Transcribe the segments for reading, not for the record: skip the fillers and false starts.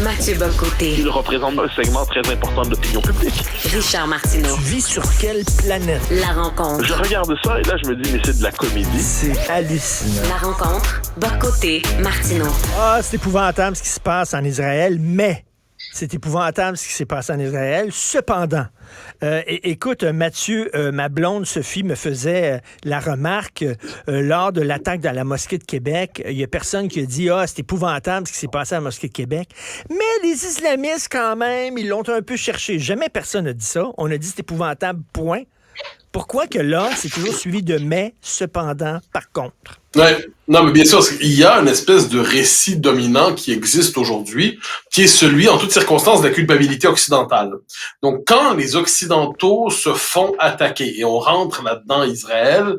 Mathieu Bock-Côté. Il représente un segment très important de l'opinion publique. Richard Martineau. Tu vis sur quelle planète? La rencontre. Je regarde ça et là, je me dis, mais c'est de la comédie. C'est hallucinant. La rencontre. Bock-Côté, Martineau. Ah, c'est épouvantable ce qui se passe en Israël, mais c'est épouvantable ce qui s'est passé en Israël. Cependant, écoute, Mathieu, ma blonde Sophie me faisait la remarque lors de l'attaque dans la mosquée de Québec. Il y a personne qui a dit « Ah, c'est épouvantable ce qui s'est passé à la mosquée de Québec. » Mais les islamistes, quand même, ils l'ont un peu cherché. Jamais personne n'a dit ça. On a dit « C'est épouvantable, point. » Pourquoi que là, c'est toujours suivi de « mais, cependant, par contre ». Ouais. Non, mais bien sûr, il y a une espèce de récit dominant qui existe aujourd'hui, qui est celui, en toutes circonstances, de la culpabilité occidentale. Donc, quand les Occidentaux se font attaquer, et on rentre là-dedans Israël,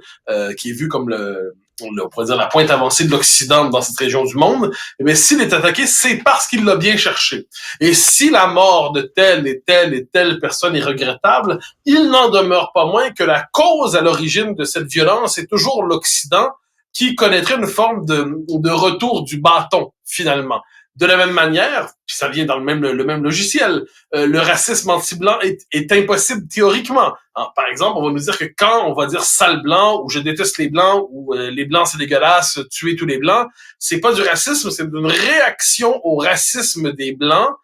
qui est vu comme on pourrait dire la pointe avancée de l'Occident dans cette région du monde, eh bien, s'il est attaqué, c'est parce qu'il l'a bien cherché. Et si la mort de telle et telle et telle personne est regrettable, il n'en demeure pas moins que la cause à l'origine de cette violence est toujours l'Occident, qui connaîtrait une forme de retour du bâton, finalement. De la même manière, puis ça vient dans le même logiciel, le racisme anti-blanc est impossible théoriquement. Alors, par exemple, on va nous dire que quand on va dire sale blanc, ou je déteste les blancs, ou les blancs c'est dégueulasse, tuer tous les blancs, c'est pas du racisme, c'est une réaction au racisme des blancs,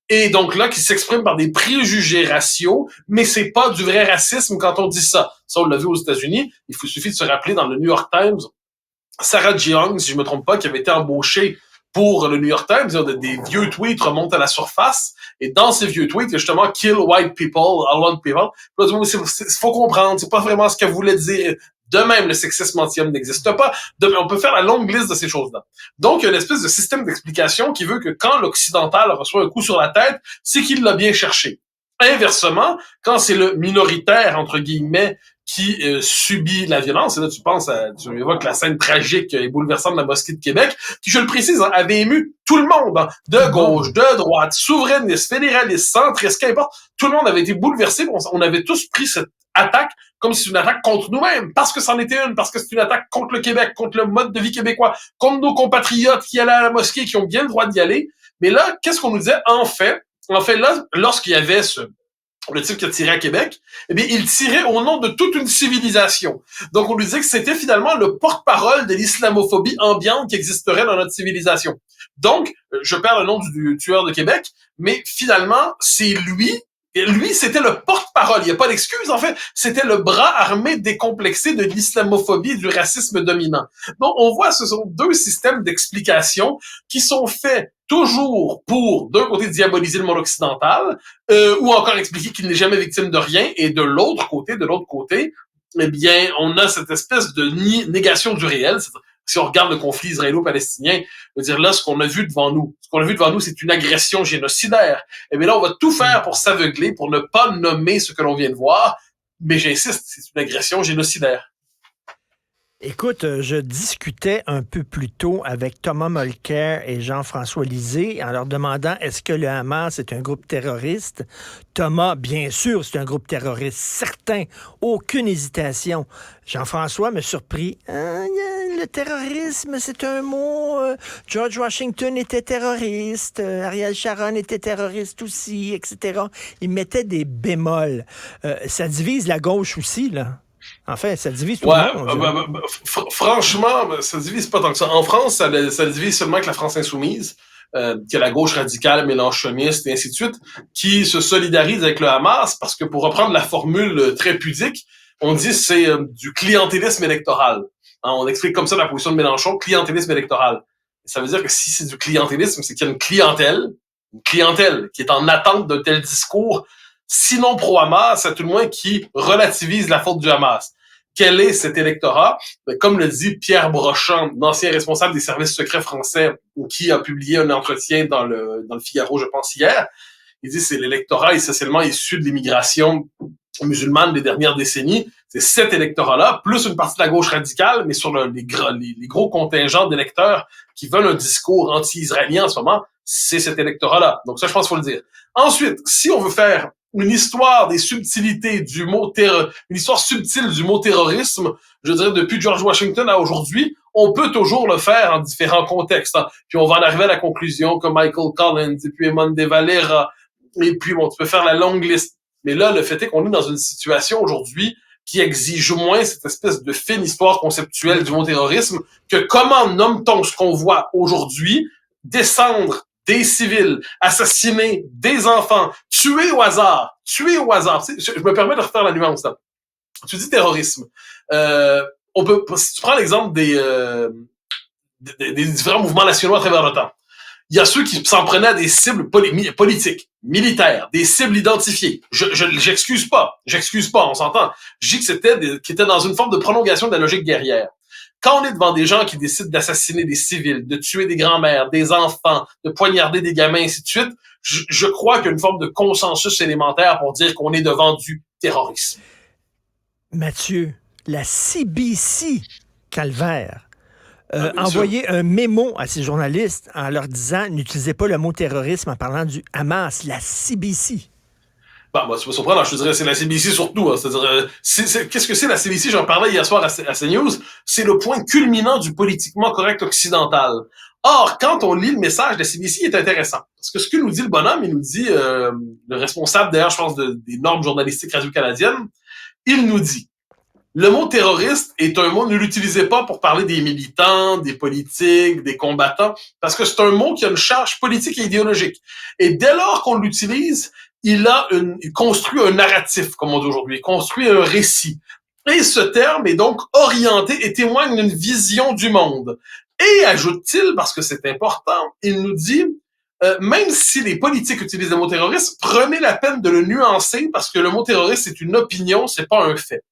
et donc là, qui s'exprime par des préjugés raciaux, mais c'est pas du vrai racisme quand on dit ça. Ça, on l'a vu aux États-Unis. Suffit de se rappeler dans le New York Times, Sarah Jeong, si je me trompe pas, qui avait été embauchée pour le New York Times, des vieux tweets remontent à la surface, et dans ces vieux tweets, il y a justement « Kill white people, I want people ». Il faut comprendre, c'est pas vraiment ce qu'elle voulait dire. De même, le sexisme anti-homme n'existe pas. On peut faire la longue liste de ces choses-là. Donc, il y a une espèce de système d'explication qui veut que quand l'occidental reçoit un coup sur la tête, c'est qu'il l'a bien cherché. Inversement, quand c'est le minoritaire, entre guillemets, qui subit la violence, et là tu évoques la scène tragique et bouleversante de la mosquée de Québec, qui, je le précise, avait ému tout le monde, de gauche, de droite, souverainiste, fédéraliste, centriste, qu'importe, tout le monde avait été bouleversé, on avait tous pris cette attaque comme si c'est une attaque contre nous-mêmes, parce que c'en était une, parce que c'est une attaque contre le Québec, contre le mode de vie québécois, contre nos compatriotes qui allaient à la mosquée, qui ont bien le droit d'y aller. Mais là, qu'est-ce qu'on nous disait? En fait, là, lorsqu'il y avait le type qui a tiré à Québec, eh bien, il tirait au nom de toute une civilisation. Donc, on lui disait que c'était finalement le porte-parole de l'islamophobie ambiante qui existerait dans notre civilisation. Donc, je perds le nom du tueur de Québec, mais finalement, c'est lui. Et lui, c'était le porte-parole. Il n'y a pas d'excuse, en fait. C'était le bras armé décomplexé de l'islamophobie et du racisme dominant. Donc, on voit, ce sont deux systèmes d'explication qui sont faits toujours pour, d'un côté, diaboliser le monde occidental, ou encore expliquer qu'il n'est jamais victime de rien, et de l'autre côté, eh bien, on a cette espèce de négation du réel. Si on regarde le conflit israélo-palestinien, je veux dire, là, ce qu'on a vu devant nous, c'est une agression génocidaire. Eh bien là, on va tout faire pour s'aveugler, pour ne pas nommer ce que l'on vient de voir, mais j'insiste, c'est une agression génocidaire. Écoute, je discutais un peu plus tôt avec Thomas Mulcair et Jean-François Lisée en leur demandant est-ce que le Hamas est un groupe terroriste. Thomas, bien sûr, c'est un groupe terroriste, certain, aucune hésitation. Jean-François me surprit. Le terrorisme, c'est un mot. George Washington était terroriste, Ariel Sharon était terroriste aussi, etc. Il mettait des bémols. Ça divise la gauche aussi, là. En fait, ça divise tout le monde. Franchement, ça divise pas tant que ça. En France, ça divise seulement que la France insoumise, qui est la gauche radicale, mélanchoniste, et ainsi de suite, qui se solidarise avec le Hamas, parce que pour reprendre la formule très pudique, on dit c'est du clientélisme électoral. On explique comme ça la position de Mélenchon, clientélisme électoral. Ça veut dire que si c'est du clientélisme, c'est qu'il y a une clientèle qui est en attente d'un tel discours, sinon pro-Hamas, à tout le moins qui relativise la faute du Hamas. Quel est cet électorat? Comme le dit Pierre Brochant, l'ancien responsable des services secrets français, qui a publié un entretien dans le Figaro, je pense, hier, il dit que c'est l'électorat essentiellement issu de l'immigration musulmane des dernières décennies. C'est cet électorat-là, plus une partie de la gauche radicale, mais sur les gros contingents d'électeurs qui veulent un discours anti-israélien en ce moment, c'est cet électorat-là. Donc ça, je pense qu'il faut le dire. Ensuite, si on veut faire une histoire des subtilités du mot une histoire subtile du mot terrorisme, je dirais depuis George Washington à aujourd'hui, On peut toujours le faire en différents contextes. Hein. Puis on va en arriver à la conclusion que Michael Collins, et puis Eamon De Valera, et puis bon, tu peux faire la longue liste. Mais là, le fait est qu'on est dans une situation aujourd'hui qui exige moins cette espèce de fine histoire conceptuelle du mot terrorisme que comment nomme-t-on ce qu'on voit aujourd'hui descendre des civils, assassiner des enfants, tuer au hasard. Je me permets de refaire la nuance là. Tu dis terrorisme. Si tu prends l'exemple des différents mouvements nationaux à travers le temps, il y a ceux qui s'en prenaient à des cibles politiques, militaires, des cibles identifiées. J'excuse pas, on s'entend. Je dis que qui était dans une forme de prolongation de la logique guerrière. Quand on est devant des gens qui décident d'assassiner des civils, de tuer des grands-mères, des enfants, de poignarder des gamins, ainsi de suite, je crois qu'il y a une forme de consensus élémentaire pour dire qu'on est devant du terrorisme. Mathieu, la CBC, calvaire, envoyer un mémo à ces journalistes en leur disant « N'utilisez pas le mot terrorisme en parlant du Hamas », la CBC. Bah, tu vas surprendre, je te dirais, c'est la CBC surtout. Hein. C'est-à-dire, qu'est-ce que c'est la CBC? J'en parlais hier soir à CNews. C'est le point culminant du politiquement correct occidental. Or, quand on lit le message de la CBC, il est intéressant. Parce que ce que nous dit le bonhomme, il nous dit, le responsable d'ailleurs, je pense, des normes journalistiques radio-canadiennes, il nous dit: le mot terroriste est un mot, ne l'utilisez pas pour parler des militants, des politiques, des combattants, parce que c'est un mot qui a une charge politique et idéologique. Et dès lors qu'on l'utilise, il construit un narratif, comme on dit aujourd'hui, il construit un récit. Et ce terme est donc orienté et témoigne d'une vision du monde. Et ajoute-t-il, parce que c'est important, il nous dit, même si les politiques utilisent le mot terroriste, prenez la peine de le nuancer, parce que le mot terroriste, c'est une opinion, c'est pas un fait.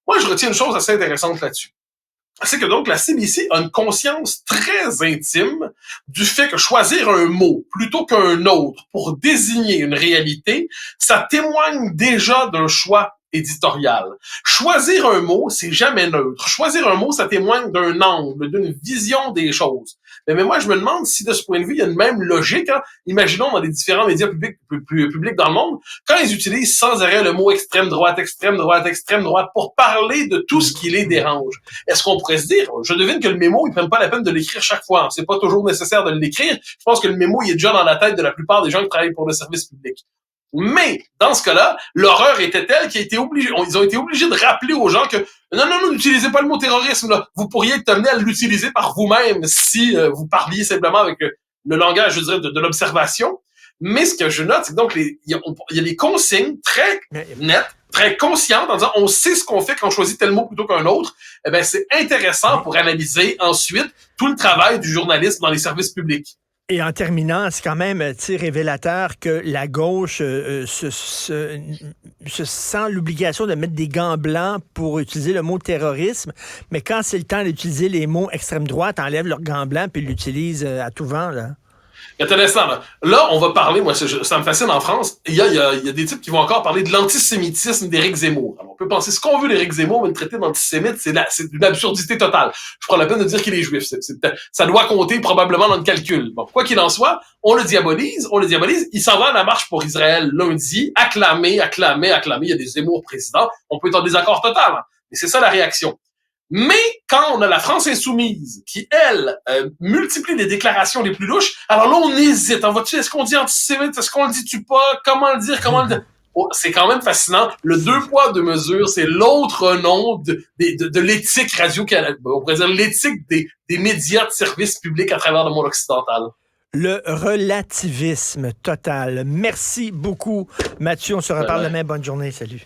Moi, je retiens une chose assez intéressante là-dessus. C'est que donc la CBC a une conscience très intime du fait que choisir un mot plutôt qu'un autre pour désigner une réalité, ça témoigne déjà d'un choix éditorial. Choisir un mot, c'est jamais neutre. Choisir un mot, ça témoigne d'un angle, d'une vision des choses. Mais moi, je me demande si de ce point de vue, il y a une même logique. Hein? Imaginons dans les différents médias publics dans le monde, quand ils utilisent sans arrêt le mot extrême droite pour parler de tout ce qui les dérange. Est-ce qu'on pourrait se dire, je devine que le mémo, ils prennent pas la peine de l'écrire chaque fois. C'est pas toujours nécessaire de l'écrire. Je pense que le mémo, il est déjà dans la tête de la plupart des gens qui travaillent pour le service public. Mais, dans ce cas-là, l'horreur était telle ils ont été obligés de rappeler aux gens que non, n'utilisez pas le mot terrorisme, là. Vous pourriez être amené à l'utiliser par vous-même si vous parliez simplement avec le langage, je dirais, de l'observation. Mais ce que je note, c'est que donc il y a des consignes très nettes, très conscientes en disant on sait ce qu'on fait quand on choisit tel mot plutôt qu'un autre. Eh ben, c'est intéressant pour analyser ensuite tout le travail du journalisme dans les services publics. Et en terminant, c'est quand même révélateur que la gauche se sent l'obligation de mettre des gants blancs pour utiliser le mot terrorisme, mais quand c'est le temps d'utiliser les mots extrême droite, enlèvent leurs gants blancs puis l'utilisent à tout vent, là. Intéressant. Là, on va parler, moi, ça me fascine en France, il y a des types qui vont encore parler de l'antisémitisme d'Éric Zemmour. Alors, on peut penser ce qu'on veut d'Éric Zemmour, mais le traiter d'antisémite, c'est une absurdité totale. Je prends la peine de dire qu'il est juif. Ça doit compter probablement dans le calcul. Bon, quoi qu'il en soit, on le diabolise. Il s'en va à la marche pour Israël lundi, acclamé. Il y a des Zemmour présidents. On peut être en désaccord total. Hein, mais c'est ça la réaction. Mais quand on a la France insoumise qui, elle, multiplie les déclarations les plus louches, alors là, on hésite. Est-ce qu'on dit antisémite? Est-ce qu'on le dit-tu pas? Comment le dire? Oh, c'est quand même fascinant. Le deux poids, deux mesures, c'est l'autre nom de l'éthique radio-canadienne. On pourrait dire l'éthique des médias de service public à travers le monde occidental. Le relativisme total. Merci beaucoup, Mathieu. On se reparle demain. Bonne journée. Salut.